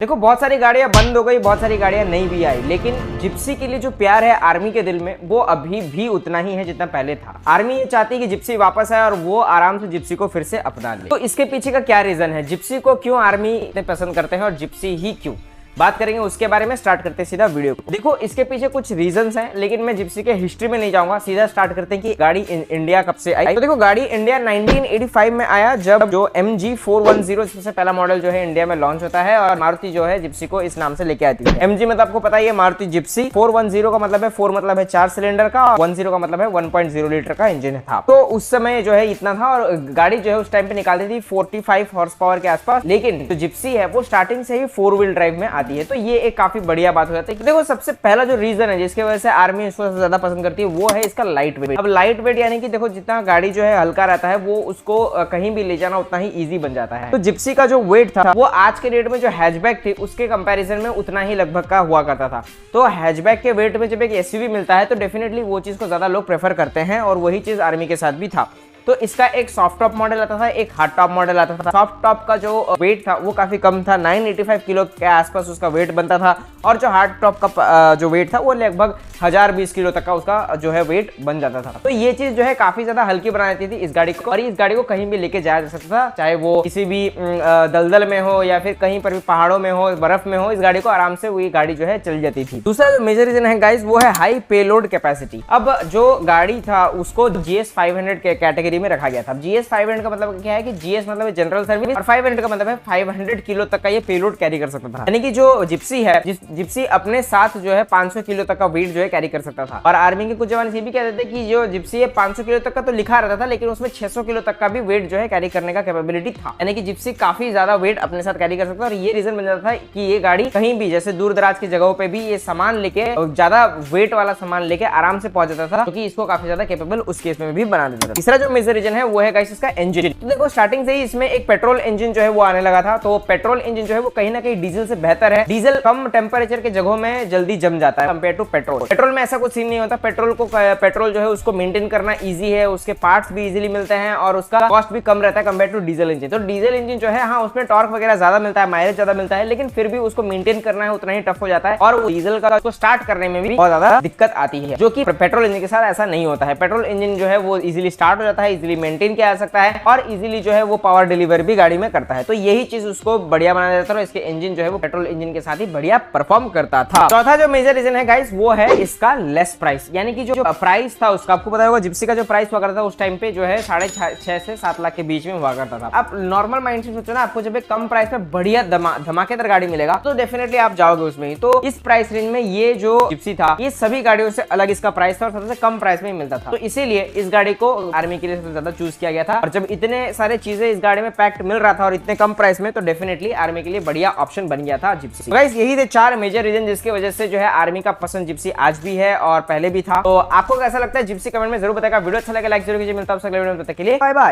देखो बहुत सारी गाड़ियां बंद हो गई, बहुत सारी गाड़ियां नहीं भी आई, लेकिन जिप्सी के लिए जो प्यार है आर्मी के दिल में वो अभी भी उतना ही है जितना पहले था। आर्मी ये चाहती है कि जिप्सी वापस आए और वो आराम से जिप्सी को फिर से अपना ले। तो इसके पीछे का क्या रीजन है, जिप्सी को क्यों आर्मी इतने पसंद करते हैं और जिप्सी ही क्यों, बात करेंगे उसके बारे में। स्टार्ट करते हैं सीधा वीडियो को। देखो इसके पीछे कुछ रीजंस हैं, लेकिन मैं जिप्सी के हिस्ट्री में नहीं जाऊंगा, सीधा स्टार्ट करते हैं कि गाड़ी इंडिया कब से आई। तो देखो गाड़ी इंडिया 1985 में आया, जब जो MG410 सबसे पहला मॉडल जो है इंडिया में लॉन्च होता है और मारुति जो है जिप्सी को इस नाम से लेके आती है। MG मतलब आपको पता ही है मारुति जिप्सी। 410 का मतलब है 4 मतलब है 4 सिलेंडर का, 10 का मतलब है 1.0 लीटर का इंजन था। तो उस समय जो है इतना था और गाड़ी जो है उस टाइम पे निकालती थी 45 हॉर्स पावर के आसपास। लेकिन जो जिप्सी है वो स्टार्टिंग से ही 4 व्हील ड्राइव में है, तो ये एक काफी बढ़िया बात हो जाती है। देखो सबसे पहला जो रीजन है जिसकी वजह से आर्मी इसको सबसे ज्यादा पसंद करती है वो है इसका लाइट वेट। अब लाइट वेट यानी कि देखो जितना गाड़ी जो है हल्का रहता है वो उसको कहीं भी ले जाना उतना ही इजी बन जाता है। तो जिप्सी का जो वेट था वो आज के डेट में जो हैचबैक थी उसके कंपैरिजन में उतना ही लगभग का हुआ करता था। तो हैचबैक के वेट में जब एक एसयूवी मिलता है तो डेफिनेटली वो चीज को ज्यादा लोग प्रेफर करते हैं और वही चीज आर्मी के साथ भी था। तो इसका एक सॉफ्ट टॉप मॉडल आता था, एक हार्ड टॉप मॉडल आता था। सॉफ्ट टॉप का जो वेट था वो काफी कम था, 985 किलो के आसपास उसका वेट बनता था और जो हार्ड टॉप का जो वेट था वो लगभग 1020 किलो तक का उसका जो है वेट बन जाता था। तो ये चीज जो है काफी ज्यादा हल्की बना देती थी इस गाड़ी को और इस गाड़ी को कहीं भी लेके जाया जा सकता था, चाहे वो किसी भी दलदल में हो या फिर कहीं पर भी पहाड़ों में हो, बर्फ में हो, इस गाड़ी को आराम से वही गाड़ी जो है चल जाती थी। दूसरा जो मेजर रीजन है गाइस वो है हाई पेलोड कैपेसिटी। अब जो गाड़ी था उसको GS 500 के कैटेगरी में रखा गया था। GS 500 का मतलब क्या है कि GS मतलब जनरल सर्विस और 500 का मतलब है 500 किलो तक का ये पेलोड कैरी कर सकता था। यानी कि जो जिप्सी है, जिप्सी अपने साथ जो है 500 किलो तक का वेट जो है कैरी कर सकता था। और आर्मी के कुछ जवान ये भी कहते थे कि जो जिप्सी है 500 किलो तक का तो लिखा रहता था, लेकिन उसमें 600 किलो तक का भी वेट जो है कैरी करने का कैपेबिलिटी था। यानी कि जिप्सी काफी ज्यादा वेट अपने साथ कैरी कर सकता था और ये रीजन बन जाता था कि ये गाड़ी कहीं भी जैसे दूर दराज की जगहों पे भी ये सामान लेके, ज्यादा वेट वाला सामान लेके आराम से पहुंच जाता था, क्योंकि इसको काफी ज्यादा कैपेबल उस केस में भी बना देता था। तीसरा जो मेजर रीजन है वो है गाइस इसका इंजन। तो देखो स्टार्टिंग से ही इसमें एक पेट्रोल इंजन जो है वो आने लगा था। तो पेट्रोल इंजन जो है वो कहीं ना कहीं डीजल से बेहतर है। डीजल कम टेम्परेचर के जगहों में जल्दी जम जाता है कंपेयर टू पेट्रोल। पेट्रोल में ऐसा कुछ सीन नहीं होता। पेट्रोल जो है उसको मेंटेन करना इजी है, उसके पार्ट्स भी इजीली मिलते हैं और उसका कॉस्ट भी कम रहता है कंपेयर टू डीजल इंजन। तो डीजल इंजन जो है हाँ उसमें टॉर्क वगैरह ज्यादा मिलता है, माइलेज ज्यादा मिलता है, लेकिन फिर भी उसको मेंटेन करना है उतना ही टफ हो जाता है और डीजल का उसको स्टार्ट करने में भी बहुत ज्यादा दिक्कत आती है, जो कि पेट्रोल इंजन के साथ ऐसा नहीं होता है। पेट्रोल इंजन जो है वो इजीली स्टार्ट हो जाता है, इजीली मेंटेन किया जा सकता है और इजीली जो है वो पावर डिलीवरी भी गाड़ी में करता है। तो यही चीज उसको बढ़िया बना देता था। इसके इंजन जो है वो पेट्रोल इंजन के साथ ही बढ़िया परफॉर्म करता था। चौथा जो मेजर रीजन है गाइस वो है इसका लेस प्राइस। यानी कि जो प्राइस था उसका, आपको पता होगा जिप्सी का जो प्राइस हुआ करता था उस टाइम पे जो है 6.5 से 7 लाख के बीच में हुआ करता था। आप नॉर्मल माइंड से सोचो ना, आपको जब एक कम प्राइस में बढ़िया धमाकेदार गाड़ी मिलेगा तो डेफिनेटली आप जाओगे उसमें ही। तो इस प्राइस रेंज में ये जो जिप्सी था ये सभी गाड़ियों से अलग इसका प्राइस था और सबसे कम प्राइस में मिलता था। तो इसीलिए इस गाड़ी को आर्मी के लिए सबसे ज्यादा चूज किया गया था। और जब इतने सारे चीजें इस गाड़ी में पैक्ड मिल रहा था और इतने कम प्राइस में, तो डेफिनेटली आर्मी के लिए बढ़िया ऑप्शन बन गया था जिप्सी। गाइस यही थे 4 मेजर रीजन जिसकी वजह से जो है आर्मी का पसंद जिप्सी आज भी है और पहले भी था। तो आपको कैसा लगता है जिप्सी कमेंट में जरूर बताएगा। वीडियो अच्छा लगे लाइक जरूर कीजिए। मिलता है अगले वीडियो में, तब तक के लिए बाय बाय।